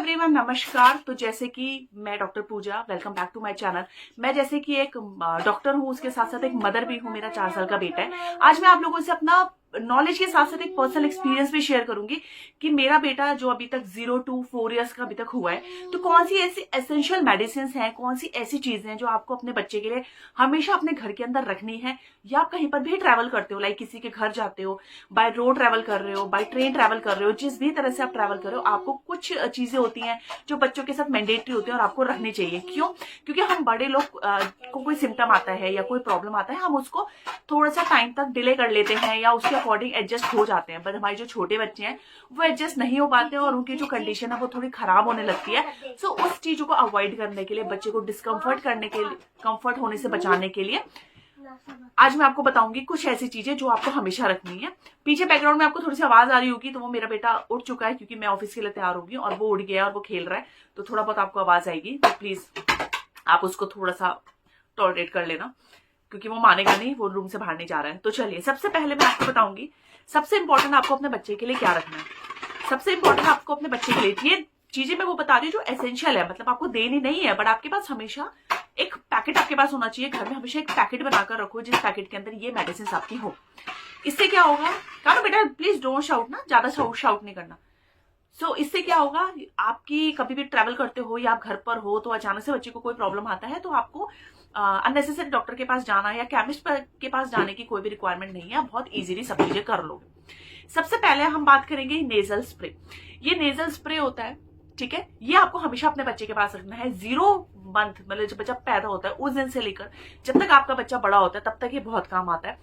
Everyone, नमस्कार। तो जैसे कि मैं doctor Pooja, welcome back to my channel. मैं जैसे कि एक डॉक्टर हूँ, उसके साथ साथ एक मदर भी हूँ। मेरा 4 साल का बेटा है। आज मैं आप लोगों से अपना नॉलेज के साथ साथ एक पर्सनल एक्सपीरियंस भी शेयर करूंगी कि मेरा बेटा जो अभी तक 0 to 4 इयर्स का अभी तक हुआ है, तो कौन सी ऐसी एसेंशियल मेडिसिन हैं, कौन सी ऐसी चीजें हैं जो आपको अपने बच्चे के लिए हमेशा अपने घर के अंदर रखनी है, या आप कहीं पर भी ट्रैवल करते हो, लाइक किसी के घर जाते हो, बाय रोड ट्रैवल कर रहे हो, बाय ट्रेन ट्रैवल कर रहे हो, जिस भी तरह से आप ट्रैवल कर रहे हो, आपको कुछ चीजें होती हैं जो बच्चों के साथ मैंडेटरी होती है और आपको रखनी चाहिए। क्यों? क्योंकि हम बड़े लोग को कोई सिम्टम आता है या कोई प्रॉब्लम आता है, हम उसको थोड़ा सा टाइम तक डिले कर लेते हैं या उसके अकॉर्डिंग एडजस्ट हो जाते हैं। बट हमारे जो छोटे बच्चे हैं वो एडजस्ट नहीं हो पाते हैं और उनकी जो कंडीशन है वो थोड़ी खराब होने लगती है। सो उस चीजों को अवॉइड करने के लिए, बच्चे को डिस्कम्फर्ट करने के लिए, कंफर्ट होने से बचाने के लिए आज मैं आपको बताऊंगी कुछ ऐसी चीजें जो आपको हमेशा रखनी है। पीछे बैकग्राउंड में आपको थोड़ी सी आवाज आ रही होगी, तो वो मेरा बेटा उठ चुका है क्योंकि मैं ऑफिस के लिए तैयार होगी और वो उठ गया और वो खेल रहा है, तो थोड़ा बहुत आपको आवाज आएगी, तो प्लीज आप उसको थोड़ा सा टॉलरेट कर लेना, क्योंकि वो मानेगा नहीं, वो रूम से बाहर नहीं जा रहा है। तो चलिए, सबसे पहले मैं आपको बताऊंगी सबसे इंपॉर्टेंट आपको अपने बच्चे के लिए क्या रखना है। सबसे इंपॉर्टेंट आपको अपने बच्चे के लिए ये चीजें मैं वो बता रही हूँ जो एसेंशियल है, मतलब आपको देनी नहीं है, बट आपके पास हमेशा एक पैकेट आपके पास होना चाहिए। घर में हमेशा एक पैकेट बनाकर रखो जिस पैकेट के अंदर ये मेडिसिन आपकी हो। इससे क्या होगा, कहा बेटा प्लीज डोंट शाउट ना, ज्यादा शाउट नहीं करना। सो इससे क्या होगा, आपकी कभी भी ट्रैवल करते हो या आप घर पर हो तो अचानक से बच्चे को कोई प्रॉब्लम आता है, तो आपको अननेसेसरी डॉक्टर के पास जाना या केमिस्ट के पास जाने की कोई भी रिक्वायरमेंट नहीं है, आप बहुत इजीली सब चीजें कर लोगे। सबसे पहले हम बात करेंगे नेजल स्प्रे। ये नेजल स्प्रे होता है, ठीक है, ये आपको हमेशा अपने बच्चे के पास रखना है। 0 मंथ मतलब जब बच्चा पैदा होता है उस दिन से लेकर जब तक आपका बच्चा बड़ा होता है, तब तक ये बहुत काम आता है।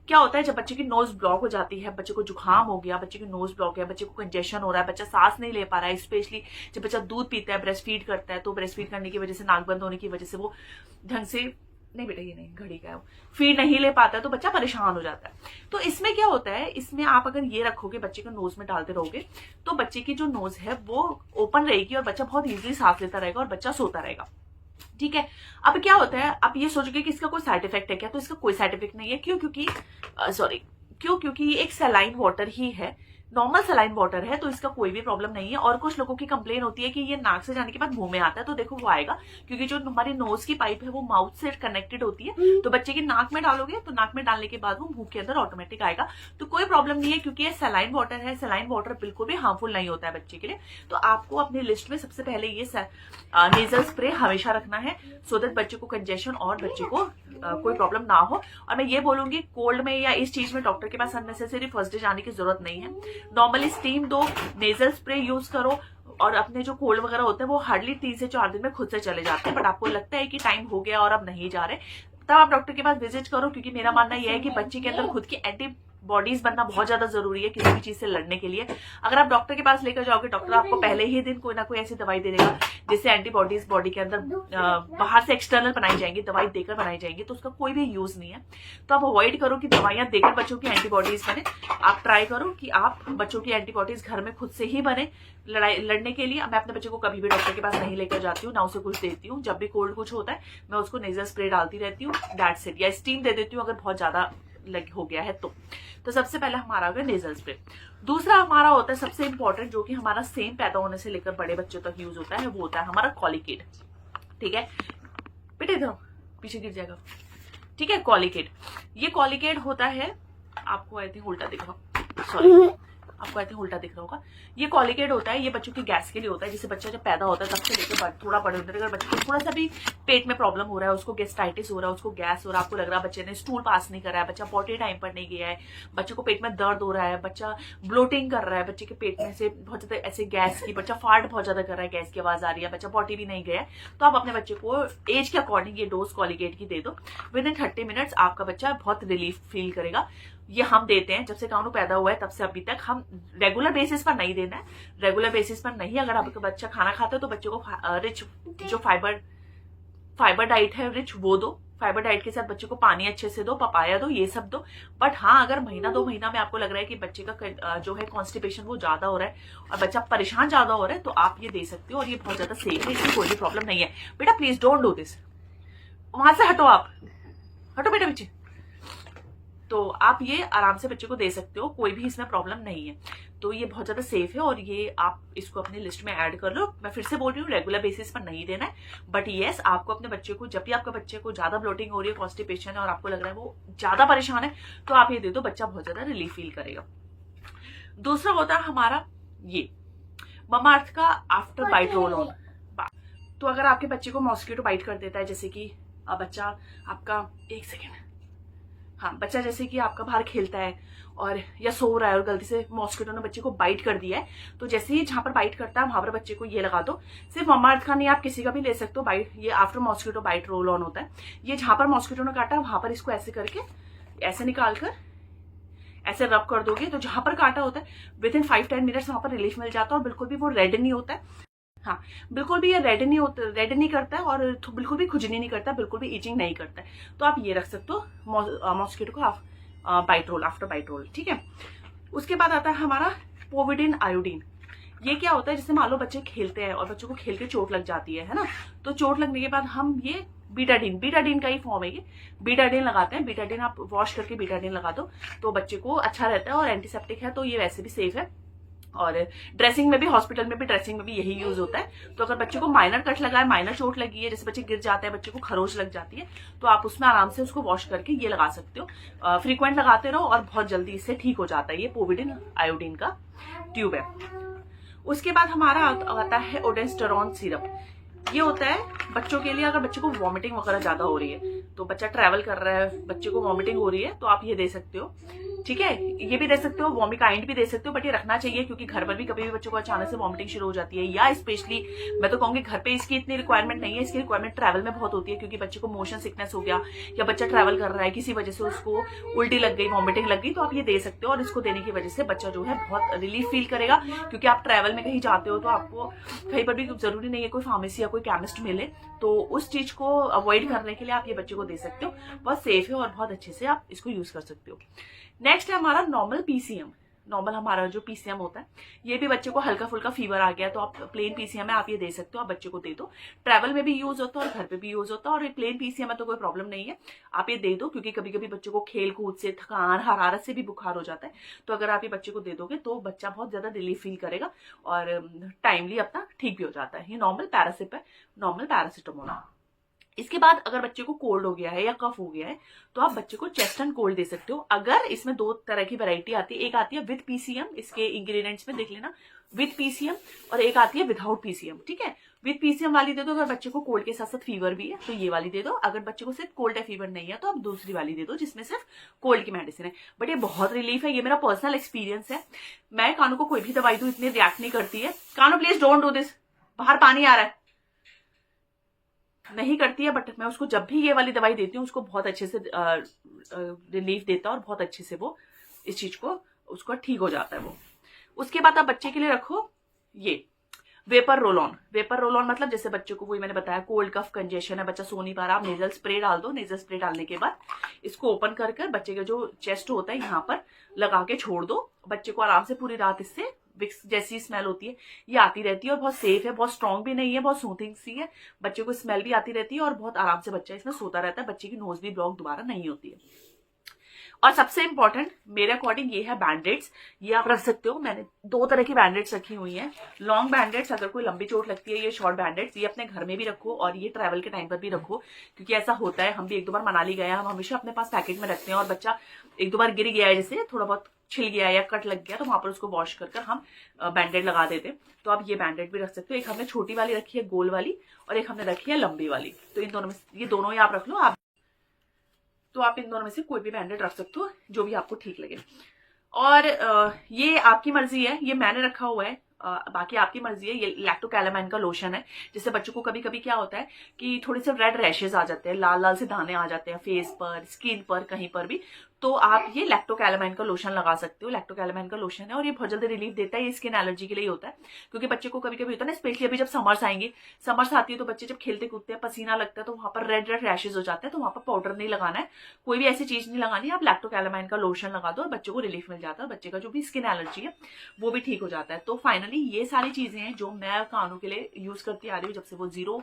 क्या होता है, जब बच्चे की नोज ब्लॉक हो जाती है, बच्चे को जुकाम हो गया, बच्चे की नोज ब्लॉक है, बच्चे को कंजेशन हो रहा है, बच्चा सांस नहीं ले पा रहा है, स्पेशली जब बच्चा दूध पीता है, ब्रेस्ट फीड करता है, तो ब्रेस्ट फीड करने की वजह से, नाक बंद होने की वजह से वो ढंग से, नहीं बेटा ये नहीं, घड़ी का है, फीड नहीं ले पाता है, तो बच्चा परेशान हो जाता है। तो इसमें क्या होता है, इसमें आप अगर ये रखोगे, बच्चे को नोज में डालते रहोगे, तो बच्चे की जो नोज है वो ओपन रहेगी और बच्चा बहुत इजीली सांस लेता रहेगा और बच्चा सोता रहेगा। ठीक है। अब क्या होता है, आप ये सोचोगे कि इसका कोई साइड इफेक्ट है क्या, तो इसका कोई साइड इफेक्ट नहीं है। क्यों? क्योंकि ये एक सलाइन वाटर ही है, नॉर्मल सलाइन वाटर है, तो इसका कोई भी प्रॉब्लम नहीं है। और कुछ लोगों की कंप्लेन होती है कि ये नाक से जाने के बाद मुंह में आता है, तो देखो वो आएगा, क्योंकि जो हमारी नोज की पाइप है वो माउथ से कनेक्टेड होती है, तो बच्चे की नाक में डालोगे तो नाक में डालने के बाद वो मुंह के अंदर ऑटोमेटिक आएगा, तो कोई प्रॉब्लम नहीं है, क्योंकि ये सलाइन वाटर है। सलाइन वाटर बिल्कुल भी हार्मफुल नहीं होता है बच्चे के लिए। तो आपको अपनी लिस्ट में सबसे पहले ये नेजल स्प्रे हमेशा रखना है, सो दैट बच्चे को कंजेशन और बच्चे को कोई प्रॉब्लम ना हो। और मैं ये बोलूंगी, कोल्ड में या इस चीज में डॉक्टर के पास अननेसेसरी फर्स्ट डे जाने की जरूरत नहीं है। नॉर्मली स्टीम दो, नेजल स्प्रे यूज करो, और अपने जो कोल्ड वगैरह होते हैं वो हार्डली 3 से 4 दिन में खुद से चले जाते हैं। बट आपको लगता है कि टाइम हो गया और अब नहीं जा रहे, तब आप डॉक्टर के पास विजिट करो, क्योंकि मेरा मानना यह है कि बच्चे के अंदर खुद की एंटीबॉडीज बनना बहुत ज्यादा जरूरी है किसी भी चीज से लड़ने के लिए। अगर आप डॉक्टर के पास लेकर जाओगे, डॉक्टर आपको पहले ही दिन कोई ना कोई ऐसी दवाई दे देगा जिससे एंटीबॉडीज बॉडी के अंदर बाहर से एक्सटर्नल बनाई जाएंगी, दवाई देकर बनाई जाएंगी, तो उसका कोई भी यूज नहीं है। तो आप अवॉइड करो कि दवाइयां देकर बच्चों की एंटीबॉडीज बने। आप ट्राई करो कि आप बच्चों की एंटीबॉडीज घर में खुद से ही बने लड़ने के लिए। मैं अपने बच्चे को कभी भी डॉक्टर के पास नहीं लेकर जाती हूँ, ना उसे कुछ देती हूँ। जब भी कोल्ड कुछ होता है मैं उसको नेजल स्प्रे डालती रहती हूँ, दैट्स इट, या स्टीम दे देती हूँ अगर बहुत ज्यादा हो गया है तो सबसे पहले हमारा हो गया नेजल स्प्रे। दूसरा हमारा होता है सबसे इंपॉर्टेंट, जो कि हमारा सेम पैदा होने से लेकर बड़े बच्चों तक यूज होता है, वो होता है हमारा कॉलिकेट। ठीक है बेटे, इधर पीछे गिर जाएगा। ठीक है, कॉलिकेट। ये कॉलिकेट होता है, आपको आई थिंक उल्टा दिख रहा, सॉरी आपको आई थिंक उल्टा दिख रहा होगा। ये कॉलिकेट होता है, ये बच्चों की गैस के लिए होता है। जैसे बच्चा जब पैदा होता है तब से लेकर थोड़ा बड़े होने तक, अगर बच्चे को थोड़ा सा भी पेट में प्रॉब्लम हो रहा है, उसको गैस्ट्राइटिस हो रहा है, उसको गैस हो रहा है, आपको लग रहा है बच्चे ने स्टूल पास नहीं करा है, बच्चा पॉटी टाइम पर नहीं गया है, बच्चे को पेट में दर्द हो रहा है, बच्चा ब्लोटिंग कर रहा है, बच्चे के पेट में से बहुत ज्यादा ऐसे गैस की, बच्चा फार्ट बहुत ज्यादा कर रहा है, गैस की आवाज आ रही है, बच्चा पॉटी भी नहीं गया है, तो आप अपने बच्चे को एज के अकॉर्डिंग ये डोज कॉलिकेट की दे दो। विद इन 30 मिनट्स आपका बच्चा बहुत रिलीफ फील करेगा। ये हम देते हैं जब से कानू पैदा हुआ है तब से अभी तक। हम रेगुलर बेसिस पर नहीं देना है, रेगुलर बेसिस पर नहीं। अगर आपका बच्चा खाना खाता है तो बच्चे को रिच जो फाइबर डाइट है रिच वो दो। फाइबर डाइट के साथ बच्चे को पानी अच्छे से दो, पपाया दो, ये सब दो। बट हाँ, अगर महीना 2 महीना में आपको लग रहा है कि बच्चे का जो है कॉन्स्टिपेशन वो ज्यादा हो रहा है और बच्चा परेशान ज्यादा हो रहा है, तो आप ये दे सकते हो, और ये बहुत ज्यादा सेफ है, इसमें कोई भी प्रॉब्लम नहीं है। बेटा प्लीज डोंट डू दिस, वहां से हटो, आप हटो बेटा पीछे। तो आप ये आराम से बच्चे को दे सकते हो, कोई भी इसमें प्रॉब्लम नहीं है। तो ये बहुत ज्यादा सेफ है और ये आप इसको अपनी लिस्ट में ऐड कर लो। मैं फिर से बोल रही हूँ, रेगुलर बेसिस पर नहीं देना है, बट येस आपको अपने बच्चे को, जब भी आपका बच्चे को ज्यादा ब्लोटिंग हो रही है, कॉन्स्टिपेशन है और आपको लग रहा है वो ज्यादा परेशान है, तो आप ये दे दो, बच्चा बहुत ज्यादा रिलीफ फील करेगा। दूसरा होता है हमारा ये ममाअर्थ का आफ्टर बाइट रोल ऑन। तो अगर आपके बच्चे को मॉस्किटो बाइट कर देता है, जैसे कि बच्चा आपका, एक सेकेंड, हाँ, बच्चा जैसे कि आपका बाहर खेलता है और या सो रहा है और गलती से मॉस्किटो ने बच्चे को बाइट कर दिया है, तो जैसे ही जहां पर बाइट करता है वहां पर बच्चे को ये लगा दो। सिर्फ ममाअर्थ का नहीं, आप किसी का भी ले सकते हो बाइट। ये after mosquito bite roll on होता है। ये जहां पर मॉस्किटो ने काटा वहां पर इसको ऐसे करके, ऐसे निकाल कर ऐसे रब कर दोगे, तो जहां पर काटा होता है विद इन 5-10 मिनट्स वहां पर रिलीफ मिल जाता है और बिल्कुल भी वो रेड नहीं होता है। हाँ, बिल्कुल भी ये रेड नहीं करता है और बिल्कुल भी खुजली नहीं करता, बिल्कुल भी इचिंग नहीं करता है। तो आप ये रख सकते हो मॉस्किटो को bite roll, after bite roll, ठीक है। उसके बाद आता है हमारा पोविडिन आयोडीन। ये क्या होता है, जैसे मान लो बच्चे खेलते हैं और बच्चों को खेल के चोट लग जाती है ना, तो चोट लगने के बाद हम ये बीटाडीन का ही फॉर्म है, ये बीटाडीन लगाते हैं। बीटाडीन आप वॉश करके बीटाडीन लगा दो तो बच्चे को अच्छा रहता है और एंटीसेप्टिक है, तो ये वैसे भी सेफ है। और ड्रेसिंग में भी, हॉस्पिटल में भी, ड्रेसिंग में भी यही यूज होता है। तो अगर बच्चे को माइनर कट लगा है, माइनर चोट लगी है, जैसे बच्चे गिर जाते हैं, बच्चे को खरोच लग जाती है, तो आप उसमें आराम से उसको वॉश करके ये लगा सकते हो। फ्रीक्वेंट लगाते रहो और बहुत जल्दी इससे ठीक हो जाता है। ये पोविडिन आयोडीन का ट्यूब है। उसके बाद हमारा आता है ओडेस्टेरॉन सिरप। ये होता है बच्चों के लिए, अगर बच्चे को वॉमिटिंग वगैरह ज्यादा हो रही है, तो बच्चा ट्रैवल कर रहा है, बच्चे को वॉमिटिंग हो रही है, तो आप ये दे सकते हो, ठीक है। ये भी दे सकते हो, वॉमिकाइंड भी दे सकते हो, बट ये रखना चाहिए क्योंकि घर पर भी कभी भी बच्चों को अचानक से वॉमिटिंग शुरू हो जाती है, या स्पेशली मैं तो कहूंगी घर पे इसकी इतनी रिक्वायरमेंट नहीं है, इसकी रिक्वायरमेंट ट्रैवल में बहुत होती है, क्योंकि बच्चे को मोशन सिकनेस हो गया या बच्चा ट्रैवल कर रहा है, किसी वजह से उसको उल्टी लग गई, वॉमिटिंग लग गई, तो आप ये दे सकते हो। और इसको देने की वजह से बच्चा जो है बहुत रिलीफ फील करेगा, क्योंकि आप ट्रैवल में कहीं जाते हो तो आपको कहीं पर भी जरूरी नहीं है कोई फार्मेसी या कोई केमिस्ट मिले, तो उस चीज को अवॉइड करने के लिए आप ये बच्चे को दे सकते हो। बहुत सेफ है और बहुत अच्छे से आप इसको यूज कर सकते हो। नेक्स्ट है हमारा नॉर्मल पीसीएम। नॉर्मल हमारा जो पीसीएम होता है, ये भी बच्चे को हल्का फुल्का फीवर आ गया तो आप प्लेन पीसीएम है, आप ये दे सकते हो, आप बच्चे को दे दो। ट्रैवल में भी यूज होता है और घर पे भी यूज होता है, और प्लेन पीसीएम है तो कोई प्रॉब्लम नहीं है, आप ये दे दो, क्योंकि कभी कभी बच्चे को खेल कूद से, थकान, हरारत से भी बुखार हो जाता है, तो अगर आप ये बच्चे को दे दोगे तो बच्चा बहुत ज्यादा रिलीफ फील करेगा और टाइमली अपना ठीक भी हो जाता है। ये नॉर्मल पैरासिप है, नॉर्मल पैरासिटामोल। इसके बाद अगर बच्चे को कोल्ड हो गया है या कफ हो गया है, तो आप बच्चे को चेस्ट एंड कोल्ड दे सकते हो। अगर इसमें 2 तरह की वैरायटी आती है, एक आती है विद पीसीएम, इसके इंग्रेडिएंट्स में देख लेना, विद पीसीएम, और एक आती है विदाउट पीसीएम, ठीक है। विद पीसीएम वाली दे दो अगर बच्चे को कोल्ड के साथ साथ फीवर भी है, तो ये वाली दे दो। अगर बच्चे को सिर्फ कोल्ड या फीवर नहीं है तो आप दूसरी वाली दे दो जिसमें सिर्फ कोल्ड की मेडिसिन है। बट ये बहुत रिलीफ है, ये मेरा पर्सनल एक्सपीरियंस है। मैं कानू को कोई भी दवाई दूं इतनी रिएक्ट नहीं करती है। कानू प्लीज डोंट डू दिस, बाहर पानी आ रहा है, नहीं करती है, बट मैं उसको जब भी ये वाली दवाई देती हूँ उसको बहुत अच्छे से रिलीफ देता है और बहुत अच्छे से वो इस चीज को उसको ठीक हो जाता है वो। उसके बाद आप बच्चे के लिए रखो ये vapour roll on. Vapour roll on मतलब जैसे बच्चे को, वही मैंने बताया, कोल्ड कफ कंजेशन है, बच्चा सो नहीं पा रहा, आप नेजल स्प्रे डाल दो। नेजल स्प्रे डालने के बाद इसको ओपन कर कर बच्चे का जो चेस्ट होता है यहाँ पर लगा के छोड़ दो। बच्चे को आराम से पूरी रात इससे विक्स जैसी स्मेल होती है ये आती रहती है और बहुत सेफ है, बहुत स्ट्रांग भी नहीं है, बहुत सूथिंग सी है, बच्चे को स्मेल भी आती रहती है और बहुत आराम से बच्चा इसमें सोता रहता है, बच्चे की नोज भी ब्लॉक दोबारा नहीं होती है। और सबसे इंपॉर्टेंट मेरे अकॉर्डिंग ये है बैंडेड्स। ये आप रख सकते हो, मैंने 2 तरह की बैंडेड्स रखी हुई हैं। लॉन्ग बैंडेड्स अगर कोई लंबी चोट लगती है, ये शॉर्ट बैंडेड्स ये अपने घर में भी रखो और ये ट्रैवल के टाइम पर भी रखो, क्योंकि ऐसा होता है, हम भी 1-2 बार मनाली गए, हम हमेशा अपने पास पैकेट में रखते हैं और बच्चा 1-2 बार गिर गया है, जैसे थोड़ा बहुत छिल गया या कट लग गया, तो वहां पर उसको वॉश कर हम बैंडेड लगा देते हैं। तो आप ये बैंडेड भी रख सकते हो। एक हमने छोटी वाली रखी है गोल वाली, और एक हमने रखी है लंबी वाली, तो इन दोनों में, ये दोनों ही आप रख लो। आप तो आप इन दोनों में से कोई भी बैंडेड रख सकते हो जो भी आपको ठीक लगे। और ये आपकी मर्जी है, ये मैंने रखा हुआ है, बाकी आपकी मर्जी है। ये लैक्टोकैलामाइन का लोशन है, जिससे बच्चों को कभी कभी क्या होता है कि थोड़े से रेड रैशेज आ जाते हैं, लाल लाल से दाने आ जाते हैं फेस पर, स्किन पर, कहीं पर भी, तो आप ये लैक्टोकैलामाइन का लोशन लगा सकते हो। लैक्टोकैलामाइन का लोशन है और ये बहुत जल्दी रिलीफ देता है। ये स्किन एलर्जी के लिए होता है, क्योंकि बच्चे को कभी कभी होता है ना, स्पेशली अभी जब समर्स आएंगे, समर्स आती है तो बच्चे जब खेलते कूदते हैं, पसीना लगता है, तो वहां पर रेड रेड रैशेज हो जाते हैं, तो वहां पर पाउडर नहीं लगाना है, कोई भी ऐसी चीज नहीं लगानी है। आप लैक्टोकैलामाइन का लोशन लगा दो और बच्चे को रिलीफ मिल जाता है, बच्चे का जो भी स्किन एलर्जी है वो भी ठीक हो जाता है। तो फाइनली ये सारी चीजें हैं जो मैं कानू के लिए यूज करती आ रही हूँ जब से वो 0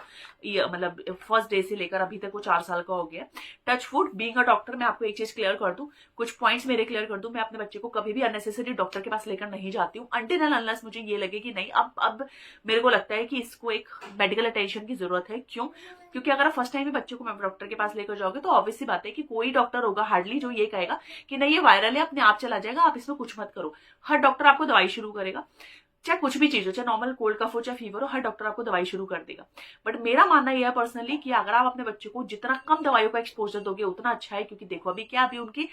मतलब फर्स्ट डे से लेकर अभी तक वो 4 साल का हो गया। Touch wood, being a doctor, मैं आपको एक चीज क्लियर कर दूं, कुछ पॉइंट्स मेरे क्लियर कर दूं। मैं अपने बच्चे को कभी भी अननेसेसरी डॉक्टर के पास लेकर नहीं जाती हूँ अनटिल एंड अनलेस मुझे ये लगे कि नहीं अब मेरे को लगता है कि इसको एक मेडिकल अटेंशन की जरूरत है। क्यों? क्योंकि अगर आप फर्स्ट टाइम ही बच्चे को डॉक्टर के पास लेकर जाओगे तो ऑब्वियस सी बात है कि कोई डॉक्टर होगा हार्डली जो ये कहेगा कि नहीं ये वायरल है, अपने आप चला जाएगा, आप इसमें कुछ मत करो। हर डॉक्टर आपको दवाई शुरू करेगा, चाहे कुछ भी चीज हो, चाहे नॉर्मल कोल्ड कफ हो चाहे फीवर हो, हर डॉक्टर आपको दवाई शुरू कर देगा। बट मेरा मानना यह है पर्सनली कि अगर आप अपने बच्चे को जितना कम दवाइयों का एक्सपोजर दोगे उतना अच्छा है। क्योंकि देखो अभी क्या, अभी उनकी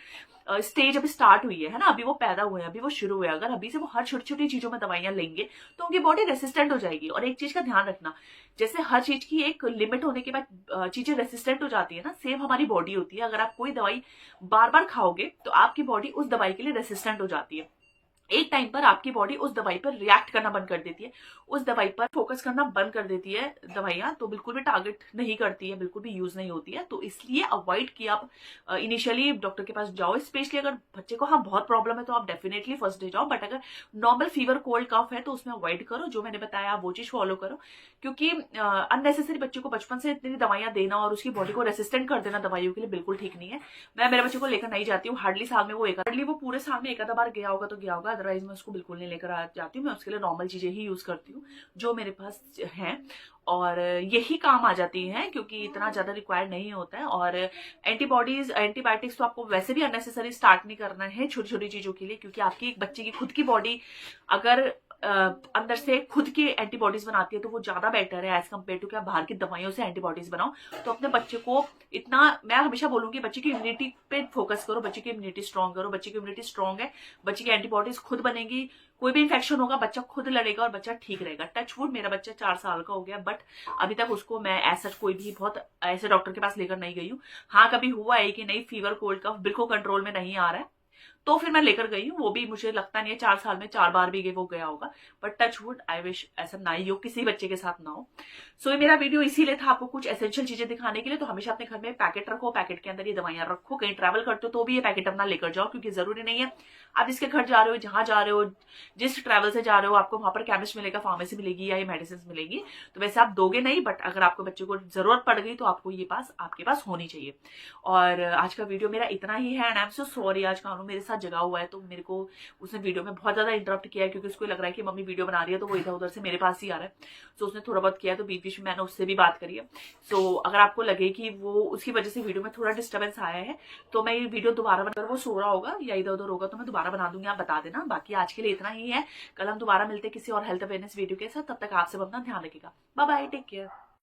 स्टेज अभी स्टार्ट हुई है ना, अभी वो पैदा हुए हैं, अभी वो शुरू हुए। अगर अभी से वो हर छोटी छोटी चीजों में दवाइयां लेंगे तो उनकी बॉडी रेसिस्टेंट हो जाएगी। और एक चीज का ध्यान रखना, जैसे हर चीज की एक लिमिट होने के बाद चीजें रेसिस्टेंट हो जाती है ना, सेम हमारी बॉडी होती है। अगर आप कोई दवाई बार बार खाओगे तो आपकी बॉडी उस दवाई के लिए रेसिस्टेंट हो जाती है। एक टाइम पर आपकी बॉडी उस दवाई पर रिएक्ट करना बंद कर देती है, उस दवाई पर फोकस करना बंद कर देती है। दवाइयां तो बिल्कुल भी टारगेट नहीं करती है, बिल्कुल भी यूज नहीं होती है। तो इसलिए अवॉइड किया आप इनिशियली डॉक्टर के पास जाओ। स्पेशली अगर बच्चे को हाँ बहुत प्रॉब्लम है तो आप डेफिनेटली फर्स्ट डे जाओ। बट अगर नॉर्मल फीवर कोल्ड कफ है तो उसमें अवॉइड करो, जो मैंने बताया आप वो चीज फॉलो करो। क्योंकि अननेसेसरी बच्चे को बचपन से इतनी दवाइयां देना और उसकी बॉडी को रेसिस्टेंट कर देना दवाइयों के लिए बिल्कुल ठीक नहीं है। मैं मेरे बच्चे को लेकर नहीं जाती हूँ, हार्डली साल में वो पूरे साल में एक आधा बार गया होगा तो गया होगा, अदरवाइज मैं उसको बिल्कुल नहीं लेकर आ जाती हूँ। मैं उसके लिए नॉर्मल चीजें ही यूज करती हूँ जो मेरे पास हैं और यही काम आ जाती हैं, क्योंकि इतना ज्यादा रिक्वायर्ड नहीं होता है। और एंटीबॉडीज एंटीबायोटिक्स तो आपको वैसे भी अननेसेसरी स्टार्ट नहीं करना है छोटी छोटी चीजों के लिए। क्योंकि आपकी एक बच्चे की खुद की बॉडी अगर अंदर से खुद की एंटीबॉडीज बनाती है तो वो ज्यादा बेटर है एज कम्पेयर टू कि आप बाहर की दवाइयों से एंटीबॉडीज बनाओ। तो अपने बच्चे को इतना, मैं हमेशा बोलूंगी बच्चे की इम्यूनिटी पे फोकस करो, बच्चे की इम्यूनिटी स्ट्रॉन्ग करो। बच्चे की इम्यूनिटी स्ट्रॉन्ग है, बच्चे की एंटीबॉडीज खुद बनेगी, कोई भी इन्फेक्शन होगा बच्चा खुद लड़ेगा और बच्चा ठीक रहेगा। टच वुड, मेरा बच्चा 4 साल का हो गया बट अभी तक उसको मैं ऐसा कोई भी बहुत ऐसे डॉक्टर के पास लेकर नहीं गई हूँ। हाँ कभी हुआ है कि नहीं फीवर कोल्ड कफ बिल्कुल कंट्रोल में नहीं आ रहा है तो फिर मैं लेकर गई हूँ। वो भी मुझे लगता नहीं है 4 साल में 4 बार भी वो गया होगा। But touch wood, I wish ऐसा ना ही हो, किसी बच्चे के साथ ना हो। सो ये मेरा वीडियो इसीलिए था, आपको कुछ एसेंशियल चीजें दिखाने के लिए। तो हमेशा अपने घर में पैकेट रखो, पैकेट के अंदर ये दवाइयां रखो। कहीं ट्रैवल करते हो तो भी ये पैकेट अपना लेकर जाओ, क्योंकि जरूरी नहीं है आप जिसके घर जा रहे हो, जहां जा रहे हो, जिस ट्रैवल से जा रहे हो, आपको वहां पर केमिस्ट मिलेगा, फार्मेसी मिलेगी या ये मेडिसिन मिलेगी। तो वैसे आप दोगे नहीं, बट अगर आपको बच्चे को जरूरत पड़ गई तो आपको ये पास आपके पास होनी चाहिए। और आज का वीडियो मेरा इतना ही है and I am so sorry. आज कानू मेरे साथ जगा हुआ है तो मेरे को उसने वीडियो में बहुत ज्यादा इंटरप्ट किया है, क्योंकि उसको लग रहा है कि मम्मी वीडियो बना रही है तो वो इधर उधर से मेरे पास ही आ रहा है। सो उसने थोड़ा बहुत किया, तो बीच बीच में मैंने उससे भी बात करी है। सो अगर आपको लगे कि वो उसकी वजह से वीडियो में थोड़ा डिस्टर्बेंस आया है तो मैं ये वीडियो दोबारा बनाकर, वो सो रहा होगा या इधर उधर होगा तो मैं दोबारा बना दूंगी, आप बता देना। बाकी आज के लिए इतना ही है, कल हम दोबारा मिलते किसी और हेल्थ अवेयरनेस वीडियो के साथ। तब तक आप सब अपना ध्यान रखिएगा। Bye bye, take care.